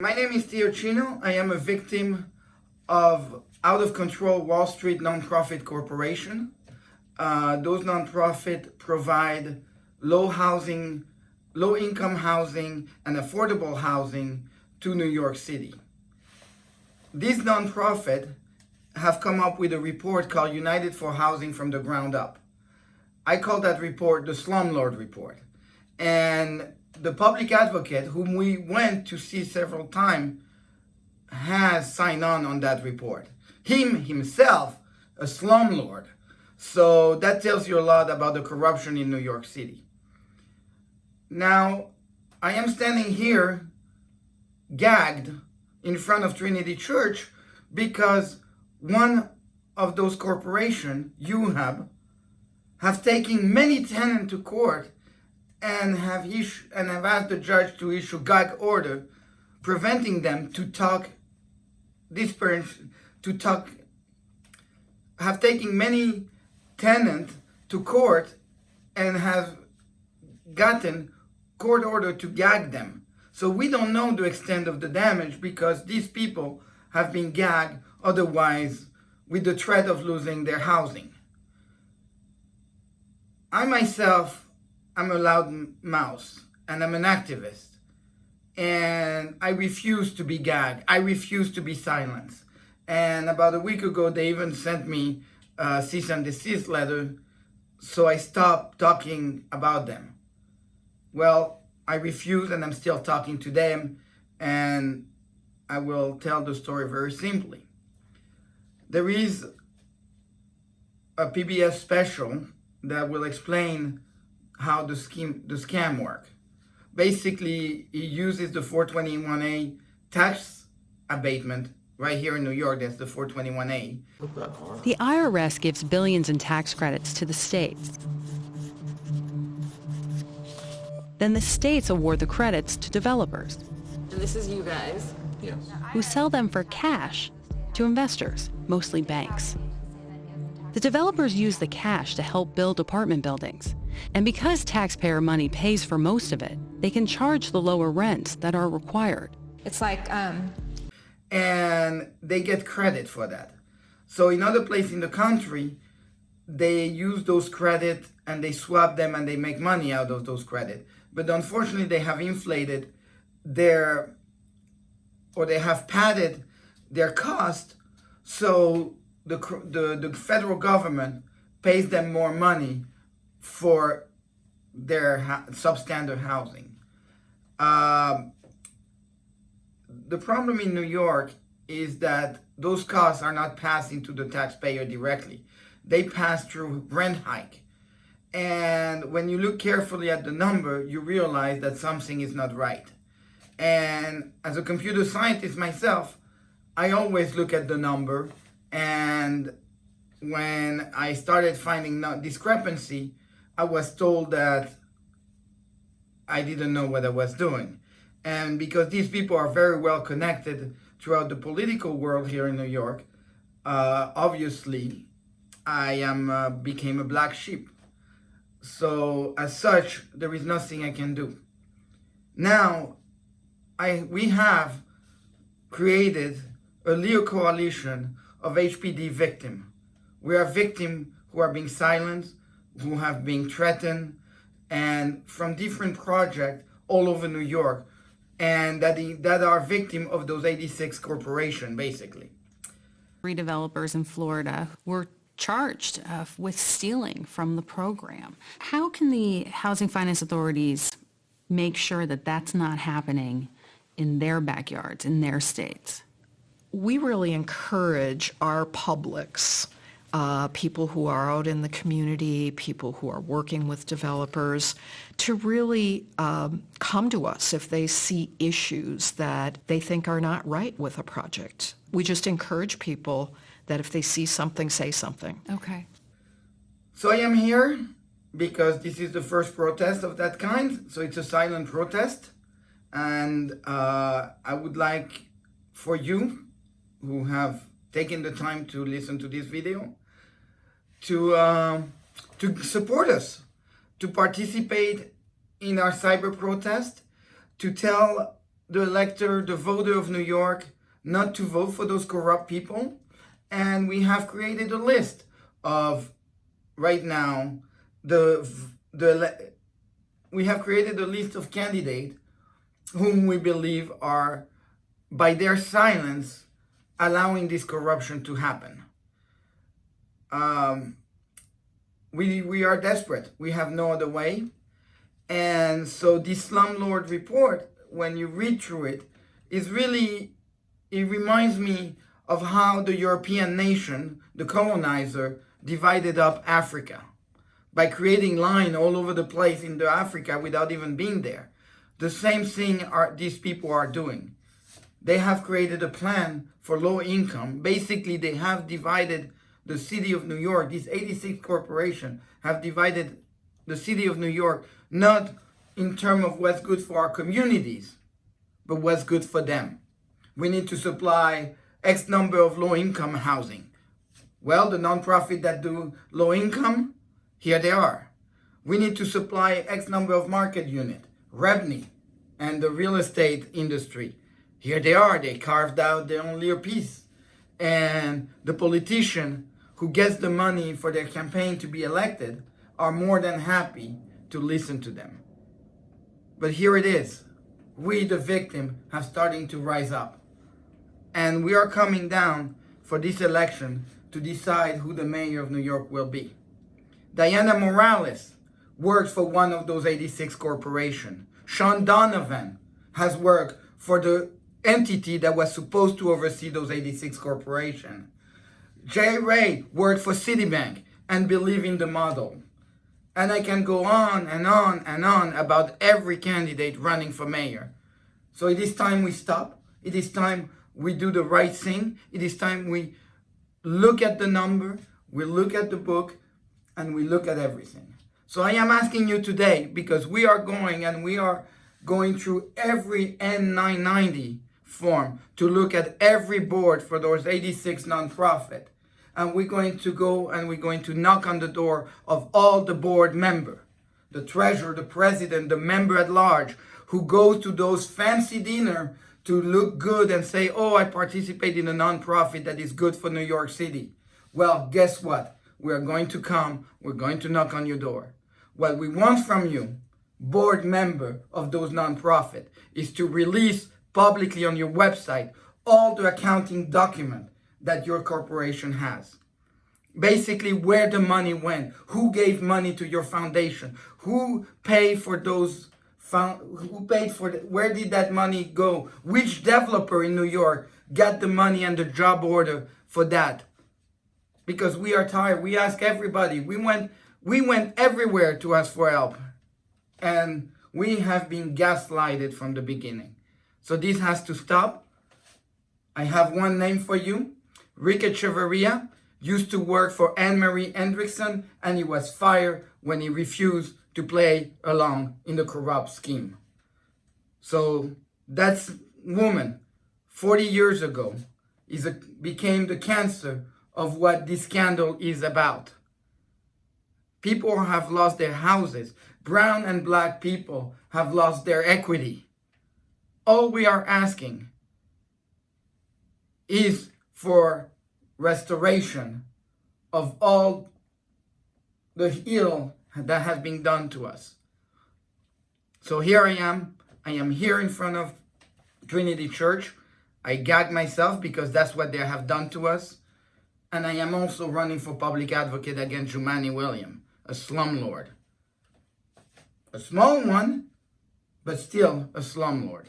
My name is Theo Chino. I am a victim of out-of-control Wall Street nonprofit corporation. Those nonprofit provide low-income housing and affordable housing to New York City. These nonprofit have come up with a report called United for Housing from the Ground Up. I call that report the Slumlord Report. And the public advocate, whom we went to see several times, has signed on that report. Himself, a slumlord. So that tells you a lot about the corruption in New York City. Now, I am standing here gagged in front of Trinity Church because one of those corporations, UHAB, have taken many tenants to court and have asked the judge to issue gag order preventing them have taken many tenants to court and have gotten court order to gag them. So we don't know the extent of the damage because these people have been gagged otherwise with the threat of losing their housing. I myself, I'm a loud mouse and I'm an activist. And I refuse to be gagged. I refuse to be silenced. And about a week ago, they even sent me a cease and desist letter, so I stopped talking about them. Well, I refuse and I'm still talking to them, and I will tell the story very simply. There is a PBS special that will explain how the scam works. Basically, he uses the 421A tax abatement right here in New York. That's the 421A. The IRS gives billions in tax credits to the states. Then the states award the credits to developers. And this is you guys. Yes. Who sell them for cash to investors, mostly banks. The developers use the cash to help build apartment buildings. And because taxpayer money pays for most of it, they can charge the lower rents that are required. It's like, And they get credit for that. So in other places in the country, they use those credits and they swap them and they make money out of those credits. But unfortunately, they have inflated they have padded their cost, so the federal government pays them more money for their substandard housing. The problem in New York is that those costs are not passing to the taxpayer directly. They pass through rent hike. And when you look carefully at the number, you realize that something is not right. And as a computer scientist myself, I always look at the number, and when I started finding discrepancy, I was told that I didn't know what I was doing. And because these people are very well connected throughout the political world here in New York, obviously I became a black sheep. So as such, there is nothing I can do. Now, we have created a Leo coalition of HPD victims. We are victims who are being silenced, who have been threatened, and from different projects all over New York, and that are victims of those 86 corporations, basically. 3 developers in Florida were charged with stealing from the program. How can the housing finance authorities make sure that that's not happening in their backyards, in their states? We really encourage our publics, people who are out in the community, people who are working with developers, to really come to us if they see issues that they think are not right with a project. We just encourage people that if they see something, say something. Okay. So I am here because this is the first protest of that kind, so it's a silent protest. And I would like for you who have taken the time to listen to this video to support us, to participate in our cyber protest, to tell the elector, the voter of New York, not to vote for those corrupt people. And we have created a list of, right now, we have created a list of candidates whom we believe are, by their silence, allowing this corruption to happen. We are desperate. We have no other way. And so this slumlord report, when you read through it, is really, it reminds me of how the European nation, the colonizer, divided up Africa by creating line all over the place in the Africa without even being there. The same thing these people are doing. They have created a plan for low income. Basically, they have divided the city of New York. These 86 corporations have divided the city of New York, not in terms of what's good for our communities, but what's good for them. We need to supply X number of low-income housing. Well, the nonprofit that do low income, here they are. We need to supply X number of market unit, REBNY, and the real estate industry. Here they are. They carved out their own little piece. And the politician who gets the money for their campaign to be elected are more than happy to listen to them. But here it is. We, the victim, have starting to rise up. And we are coming down for this election to decide who the mayor of New York will be. Diana Morales works for one of those 86 corporations. Sean Donovan has worked for the entity that was supposed to oversee those 86 corporations. Jay Ray worked for Citibank and believed in the model. And I can go on and on and on about every candidate running for mayor. So it is time we stop. It is time we do the right thing. It is time we look at the number, we look at the book, and we look at everything. So I am asking you today, because we are going through every N990 form to look at every board for those 86 nonprofit. And we're going to go and we're going to knock on the door of all the board member, the treasurer, the president, the member at large, who goes to those fancy dinner to look good and say, oh, I participate in a nonprofit that is good for New York City. Well, guess what? We're going to come, we're going to knock on your door. What we want from you, board member of those nonprofit, is to release publicly on your website all the accounting document that your corporation has. Basically, where the money went, who gave money to your foundation, who paid for those, where did that money go, which developer in New York got the money and the job order for that. Because we are tired. We ask everybody. We went everywhere to ask for help. And we have been gaslighted from the beginning. So this has to stop. I have one name for you. Rick Echeverria used to work for Anne-Marie Hendrickson, and he was fired when he refused to play along in the corrupt scheme. So that woman, 40 years ago, became the cancer of what this scandal is about. People have lost their houses. Brown and black people have lost their equity. All we are asking is for restoration of all the ill that has been done to us. So here I am. I am here in front of Trinity Church. I gag myself because that's what they have done to us. And I am also running for public advocate against Jumaane Williams, a slumlord. A small one, but still a slumlord.